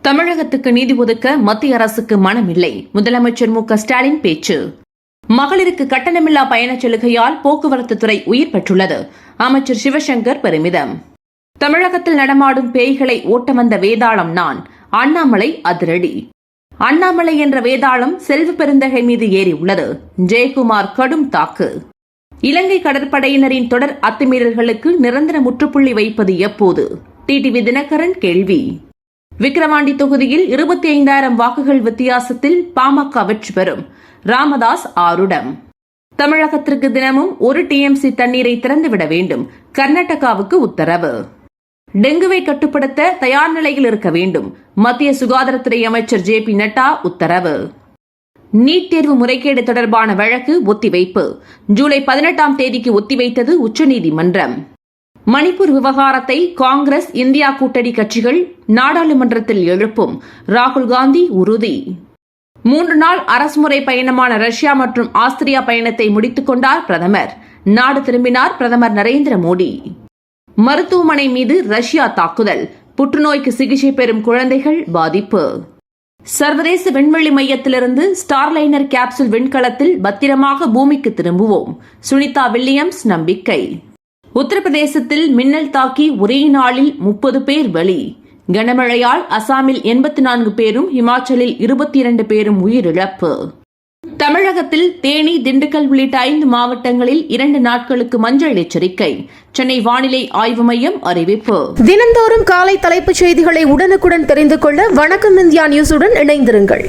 தமிழகத்துக்கு நீதி ஒதுக்க மத்திய அரசுக்கு மனமில்லை. முதலமைச்சர் மு.க.ஸ்டாலின் பேச்சு. மகளிருக்கு கட்டணமில்லா பயணச் சலுகையால் போக்குவரத்து துறை உயிர் பெற்றுள்ளது. அமைச்சர் சிவசங்கர் பெருமிதம். தமிழகத்தில் நடமாடும் பேய்களை ஓட்ட வந்த வேதாளம் நான். அண்ணாமலை அதிரடி. அண்ணாமலை என்ற வேதாளம் செல்வ பெருந்தகை மீது ஏறியுள்ளது. ஜெயக்குமார் கடும் தாக்கு. இலங்கை கடற்படையினரின் தொடர் அத்துமீறல்களுக்கு நிரந்தர முற்றுப்புள்ளி வைப்பது எப்போது? டிடிவி தினகரன் கேள்வி. விக்கிரவாண்டி தொகுதியில் 25,000 வாக்குகள் வித்தியாசத்தில் பாமக வெற்றி பெறும். ராமதாஸ் ஆருடம். தமிழகத்திற்கு தினமும் 1 TMC தண்ணீரை திறந்துவிட வேண்டும். கர்நாடகாவுக்கு உத்தரவு. டெங்குவை கட்டுப்படுத்த தயார் நிலையில் இருக்க வேண்டும். மத்திய சுகாதாரத்துறை அமைச்சர் JP நட்டா உத்தரவு. நீட் தேர்வு முறைகேடு தொடர்பான வழக்கு ஒத்திவைப்பு. ஜூலை 18ஆம் தேதிக்கு ஒத்திவைத்தது உச்சநீதிமன்றம். மணிப்பூர் விவகாரத்தை காங்கிரஸ், இந்தியா கூட்டணி கட்சிகள் நாடாளுமன்றத்தில் எழுப்பும். ராகுல் காந்தி உறுதி. 3 நாள் அரசுமுறை பயணமான ரஷ்யா மற்றும் ஆஸ்திரியா பயணத்தை முடித்துக் கொண்டார் பிரதமர். நாடு திரும்பினார் பிரதமர் நரேந்திர மோடி. மருத்துவமனை மீது ரஷ்யா தாக்குதல். புற்றுநோய்க்கு சிகிச்சை பெறும் குழந்தைகள் பாதிப்பு. சர்வதேச விண்வெளி மையத்திலிருந்து ஸ்டார்லைனர் கேப்சூல் விண்கலத்தில் பத்திரமாக பூமிக்கு திரும்புவோம். சுனிதா வில்லியம்ஸ் நம்பிக்கை. உத்தரப்பிரதேசத்தில் மின்னல் தாக்கி ஒரே நாளில் 30 பேர் பலி. கனமழையால் அசாமில் 84 பேரும், இமாச்சலில் 22 பேரும் உயிரிழப்பு. தமிழகத்தில் தேனி, திண்டுக்கல் உள்ளிட்ட 5 மாவட்டங்களில் 2 நாட்களுக்கு மஞ்சள் எச்சரிக்கை. சென்னை வானிலை ஆய்வு மையம் அறிவிப்பு. தினந்தோறும் காலை தலைப்புச் செய்திகளை உடனுக்குடன் தெரிந்து கொள்ள வணக்கம் இந்தியா நியூஸுடன் இணைந்திருங்கள்.